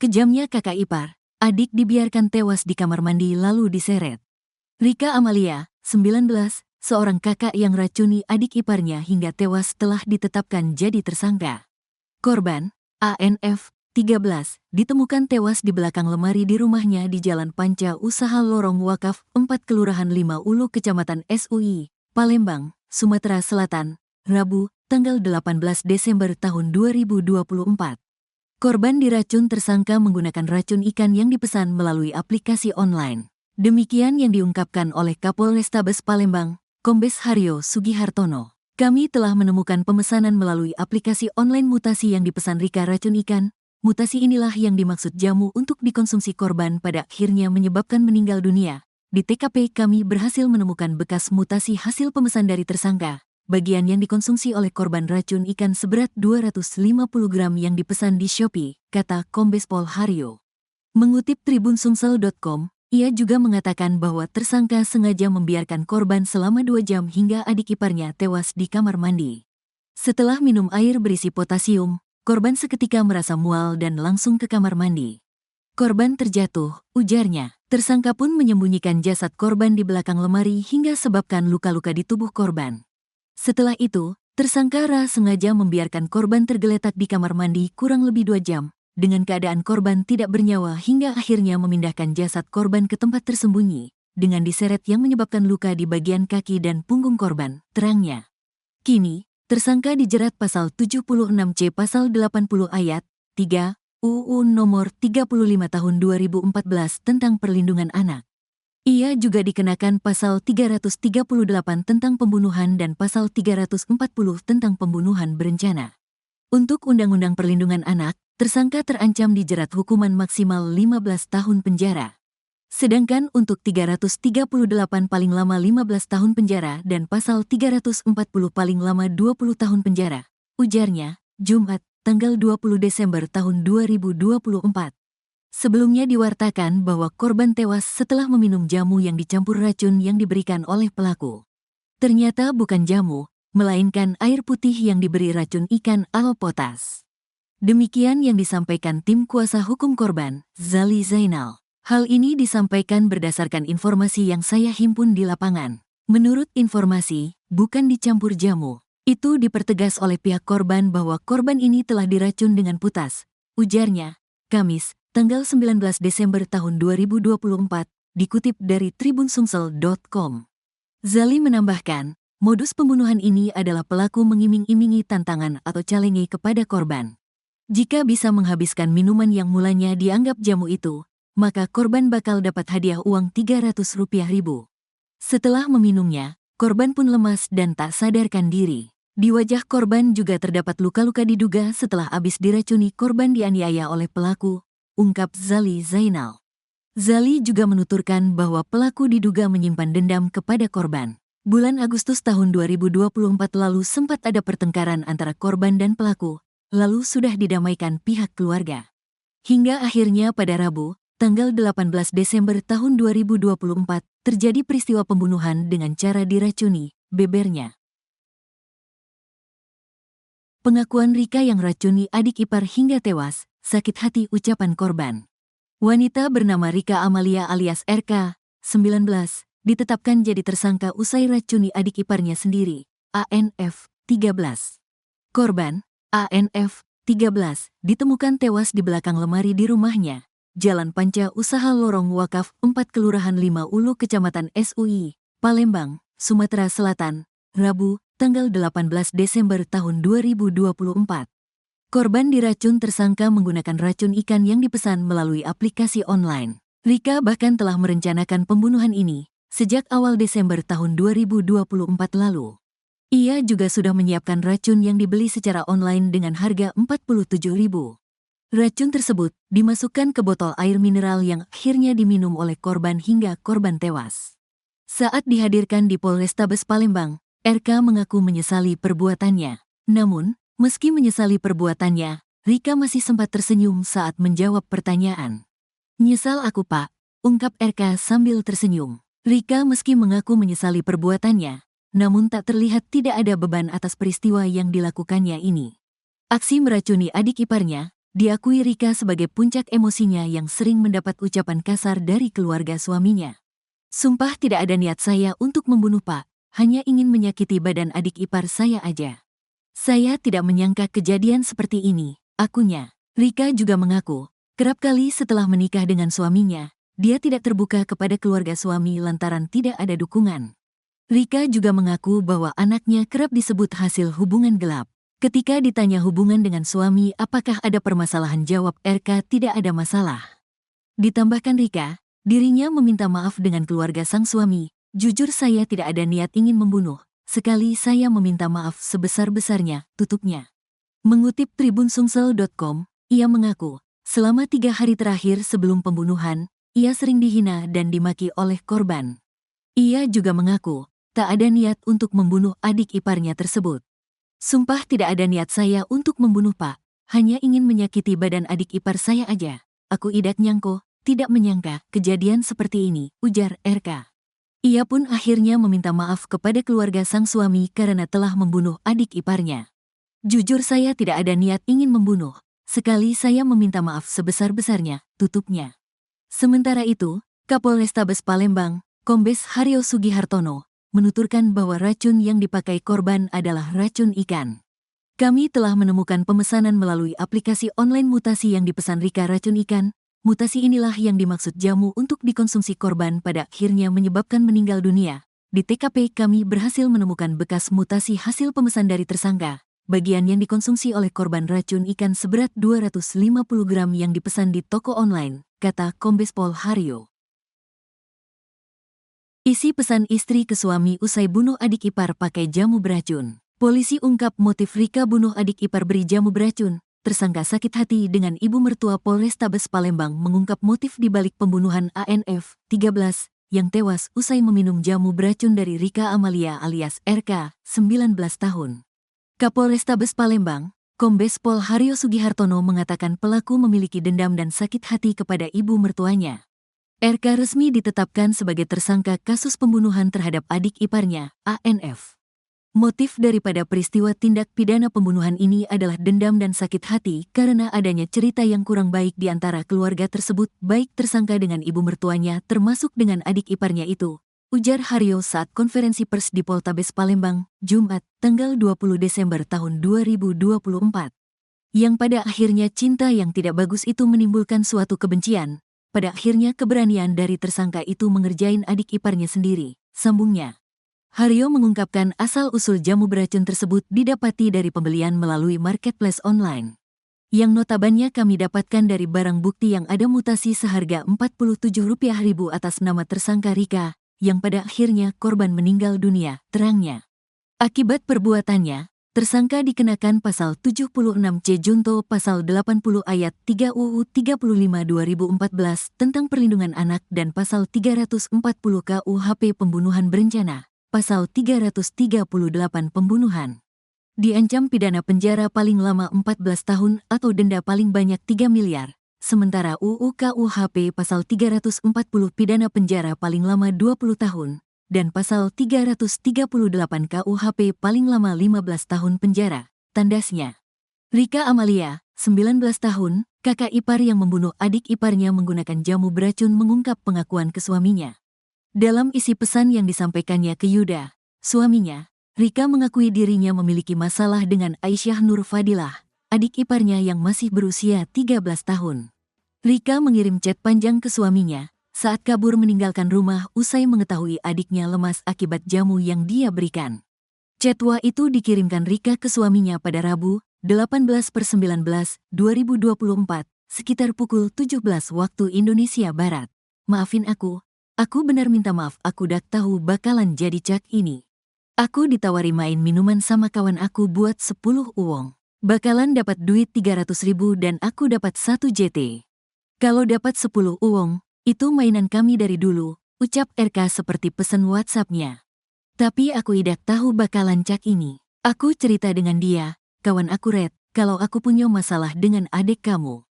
Kejamnya kakak ipar, adik dibiarkan tewas di kamar mandi lalu diseret. Rika Amalia, 19, seorang kakak yang racuni adik iparnya hingga tewas telah ditetapkan jadi tersangka. Korban, ANF, 13, ditemukan tewas di belakang lemari di rumahnya di Jalan Panca Usaha Lorong Wakaf 4 Kelurahan 5 Ulu Kecamatan SUI, Palembang, Sumatera Selatan, Rabu, tanggal 18 Desember tahun 2024. Korban diracun tersangka menggunakan racun ikan yang dipesan melalui aplikasi online. Demikian yang diungkapkan oleh Kapolrestabes Palembang, Kombes Haryo Sugihartono. Kami telah menemukan pemesanan melalui aplikasi online mutasi yang dipesan Rika racun ikan. Mutasi inilah yang dimaksud jamu untuk dikonsumsi korban pada akhirnya menyebabkan meninggal dunia. Di TKP kami berhasil menemukan bekas mutasi hasil pemesan dari tersangka. Bagian yang dikonsumsi oleh korban racun ikan seberat 250 gram yang dipesan di Shopee, kata Kombes Pol Haryo. Mengutip tribunsumsel.com, ia juga mengatakan bahwa tersangka sengaja membiarkan korban selama 2 jam hingga adik iparnya tewas di kamar mandi. Setelah minum air berisi potasium, korban seketika merasa mual dan langsung ke kamar mandi. Korban terjatuh, ujarnya. Tersangka pun menyembunyikan jasad korban di belakang lemari hingga sebabkan luka-luka di tubuh korban. Setelah itu, tersangka Ra sengaja membiarkan korban tergeletak di kamar mandi kurang lebih 2 jam, dengan keadaan korban tidak bernyawa hingga akhirnya memindahkan jasad korban ke tempat tersembunyi, dengan diseret yang menyebabkan luka di bagian kaki dan punggung korban, terangnya. Kini, tersangka dijerat pasal 76C pasal 80 ayat 3 UU nomor 35 tahun 2014 tentang perlindungan anak. Ia juga dikenakan pasal 338 tentang pembunuhan dan pasal 340 tentang pembunuhan berencana. Untuk Undang-Undang Perlindungan Anak, tersangka terancam dijerat hukuman maksimal 15 tahun penjara. Sedangkan untuk 338 paling lama 15 tahun penjara dan pasal 340 paling lama 20 tahun penjara, ujarnya, Jumat, tanggal 20 Desember tahun 2024. Sebelumnya diwartakan bahwa korban tewas setelah meminum jamu yang dicampur racun yang diberikan oleh pelaku. Ternyata bukan jamu, melainkan air putih yang diberi racun ikan alpotas. Demikian yang disampaikan tim kuasa hukum korban, Zali Zainal. Hal ini disampaikan berdasarkan informasi yang saya himpun di lapangan. Menurut informasi, bukan dicampur jamu. Itu dipertegas oleh pihak korban bahwa korban ini telah diracun dengan putas, ujarnya, Kamis, tanggal 19 Desember tahun 2024, dikutip dari tribunsumsel.com. Zali menambahkan, modus pembunuhan ini adalah pelaku mengiming-imingi tantangan atau calenge kepada korban. Jika bisa menghabiskan minuman yang mulanya dianggap jamu itu, maka korban bakal dapat hadiah uang Rp300.000. Setelah meminumnya, korban pun lemas dan tak sadarkan diri. Di wajah korban juga terdapat luka-luka diduga setelah habis diracuni korban dianiaya oleh pelaku, ungkap Zali Zainal. Zali juga menuturkan bahwa pelaku diduga menyimpan dendam kepada korban. Bulan Agustus tahun 2024 lalu sempat ada pertengkaran antara korban dan pelaku, lalu sudah didamaikan pihak keluarga. Hingga akhirnya pada Rabu, tanggal 18 Desember tahun 2024, terjadi peristiwa pembunuhan dengan cara diracuni, bebernya. Pengakuan Rika yang racuni adik ipar hingga tewas, sakit hati ucapan korban. Wanita bernama Rika Amalia alias RK, 19, ditetapkan jadi tersangka usai racuni adik iparnya sendiri, ANF, 13. Korban, ANF, 13, ditemukan tewas di belakang lemari di rumahnya, Jalan Panca Usaha Lorong Wakaf 4 Kelurahan 5 Ulu Kecamatan SUI, Palembang, Sumatera Selatan, Rabu, tanggal 18 Desember tahun 2024. Korban diracun tersangka menggunakan racun ikan yang dipesan melalui aplikasi online. Rika bahkan telah merencanakan pembunuhan ini sejak awal Desember tahun 2024 lalu. Ia juga sudah menyiapkan racun yang dibeli secara online dengan harga Rp47.000. Racun tersebut dimasukkan ke botol air mineral yang akhirnya diminum oleh korban hingga korban tewas. Saat dihadirkan di Polrestabes Palembang, RK mengaku menyesali perbuatannya. Namun, meski menyesali perbuatannya, Rika masih sempat tersenyum saat menjawab pertanyaan. "Nyesal aku, Pak," ungkap RK sambil tersenyum. Rika meski mengaku menyesali perbuatannya, namun tak terlihat tidak ada beban atas peristiwa yang dilakukannya ini. Aksi meracuni adik iparnya Diakui Rika sebagai puncak emosinya yang sering mendapat ucapan kasar dari keluarga suaminya. Sumpah tidak ada niat saya untuk membunuh Pak, hanya ingin menyakiti badan adik ipar saya aja. Saya tidak menyangka kejadian seperti ini, akunya. Rika juga mengaku, kerap kali setelah menikah dengan suaminya, dia tidak terbuka kepada keluarga suami lantaran tidak ada dukungan. Rika juga mengaku bahwa anaknya kerap disebut hasil hubungan gelap. Ketika ditanya hubungan dengan suami apakah ada permasalahan, jawab RK tidak ada masalah. Ditambahkan Rika, dirinya meminta maaf dengan keluarga sang suami. Jujur saya tidak ada niat ingin membunuh. Sekali saya meminta maaf sebesar-besarnya, tutupnya. Mengutip tribunsumsel.com, ia mengaku, selama 3 hari terakhir sebelum pembunuhan, ia sering dihina dan dimaki oleh korban. Ia juga mengaku, tak ada niat untuk membunuh adik iparnya tersebut. Sumpah tidak ada niat saya untuk membunuh Pak, hanya ingin menyakiti badan adik ipar saya aja. Aku idak nyangko, tidak menyangka kejadian seperti ini, ujar RK. Ia pun akhirnya meminta maaf kepada keluarga sang suami karena telah membunuh adik iparnya. Jujur saya tidak ada niat ingin membunuh, sekali saya meminta maaf sebesar-besarnya, tutupnya. Sementara itu, Kapolrestabes Palembang, Kombes Haryo Sugihartono, menuturkan bahwa racun yang dipakai korban adalah racun ikan. Kami telah menemukan pemesanan melalui aplikasi online mutasi yang dipesan Rika racun ikan. Mutasi inilah yang dimaksud jamu untuk dikonsumsi korban pada akhirnya menyebabkan meninggal dunia. Di TKP kami berhasil menemukan bekas mutasi hasil pemesan dari tersangka. Bagian yang dikonsumsi oleh korban racun ikan seberat 250 gram yang dipesan di toko online, kata Kombes Pol Haryo. Isi pesan istri ke suami usai bunuh adik ipar pakai jamu beracun. Polisi ungkap motif Rika bunuh adik ipar beri jamu beracun. Tersangka sakit hati dengan ibu mertua. Polrestabes Palembang mengungkap motif dibalik pembunuhan ANF, 13, yang tewas usai meminum jamu beracun dari Rika Amalia alias RK, 19 tahun. Kapolrestabes Palembang, Kombes Pol Haryo Sugihartono mengatakan pelaku memiliki dendam dan sakit hati kepada ibu mertuanya. RK resmi ditetapkan sebagai tersangka kasus pembunuhan terhadap adik iparnya, ANF. Motif daripada peristiwa tindak pidana pembunuhan ini adalah dendam dan sakit hati karena adanya cerita yang kurang baik di antara keluarga tersebut, baik tersangka dengan ibu mertuanya termasuk dengan adik iparnya itu, ujar Haryo saat konferensi pers di Poltabes Palembang, Jumat, tanggal 20 Desember tahun 2024. Yang pada akhirnya cinta yang tidak bagus itu menimbulkan suatu kebencian. Pada akhirnya keberanian dari tersangka itu mengerjain adik iparnya sendiri, sambungnya. Haryo mengungkapkan asal-usul jamu beracun tersebut didapati dari pembelian melalui marketplace online. Yang notabannya kami dapatkan dari barang bukti yang ada mutasi seharga Rp47.000 atas nama tersangka Rika, yang pada akhirnya korban meninggal dunia, terangnya. Akibat perbuatannya, tersangka dikenakan pasal 76C junto pasal 80 ayat 3 UU 35 2014 tentang perlindungan anak dan pasal 340 KUHP pembunuhan berencana, pasal 338 pembunuhan. Diancam pidana penjara paling lama 14 tahun atau denda paling banyak 3 miliar, sementara UU KUHP pasal 340 pidana penjara paling lama 20 tahun. Dan pasal 338 KUHP paling lama 15 tahun penjara, tandasnya. Rika Amalia, 19 tahun, kakak ipar yang membunuh adik iparnya menggunakan jamu beracun mengungkap pengakuan ke suaminya. Dalam isi pesan yang disampaikannya ke Yuda, suaminya, Rika mengakui dirinya memiliki masalah dengan Aisyah Nur Fadilah, adik iparnya yang masih berusia 13 tahun. Rika mengirim chat panjang ke suaminya saat kabur meninggalkan rumah usai mengetahui adiknya lemas akibat jamu yang dia berikan. Chatwa itu dikirimkan Rika ke suaminya pada Rabu, 18/19/2024, sekitar pukul 17 waktu Indonesia Barat. Maafin aku benar minta maaf, aku dak tahu bakalan jadi cak ini. Aku ditawari main minuman sama kawan aku buat 10 uang. Bakalan dapat duit 300.000 dan aku dapat 1 JT. Kalau dapat 10 uang, itu mainan kami dari dulu, ucap RK seperti pesan WhatsApp-nya. Tapi aku idak tahu bakalan cak ini. Aku cerita dengan dia, kawan aku Red, kalau aku punya masalah dengan adik kamu.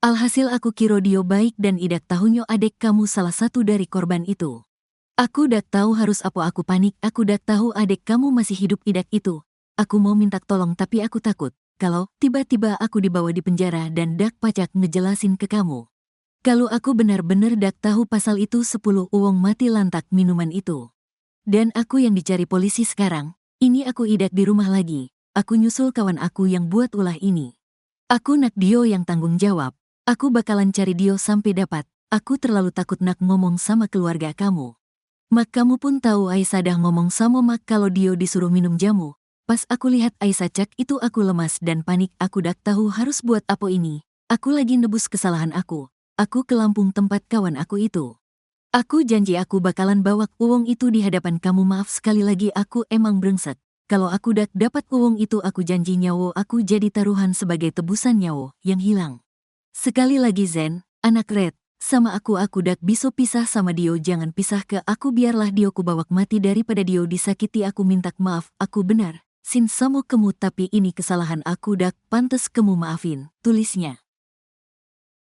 Alhasil aku kira dia baik dan idak tahunya adik kamu salah satu dari korban itu. Aku dak tahu harus apa, aku panik, aku dak tahu adik kamu masih hidup idak itu. Aku mau minta tolong tapi aku takut. kalau tiba-tiba aku dibawa di penjara dan Dak pacak ngejelasin ke kamu. Kalau aku benar-benar Dak tahu pasal itu 10 uang mati lantak minuman itu. Dan aku yang dicari polisi sekarang, ini aku idak di rumah lagi, aku nyusul kawan aku yang buat ulah ini. Aku nak Dio yang tanggung jawab, aku bakalan cari Dio sampai dapat, aku terlalu takut nak ngomong sama keluarga kamu. Mak kamu pun tahu Aisyah dah ngomong sama Mak kalau Dio disuruh minum jamu. Pas aku lihat Aisyah cak itu aku lemas dan panik aku dak tahu harus buat apa ini. Aku lagi nebus kesalahan aku. Aku ke Lampung tempat kawan aku itu. Aku janji aku bakalan bawa uang itu di hadapan kamu. Maaf sekali lagi aku emang brengsek. Kalau aku dak dapat uang itu aku janji nyawo aku jadi taruhan sebagai tebusan nyawo yang hilang. Sekali lagi Zen, anak Red, sama aku dak bisa pisah sama Dio. Jangan pisah ke aku, biarlah Dio ku bawak mati daripada Dio disakiti. Aku minta maaf, aku benar. Sin sama kamu tapi ini kesalahan aku dak pantes kamu maafin, tulisnya.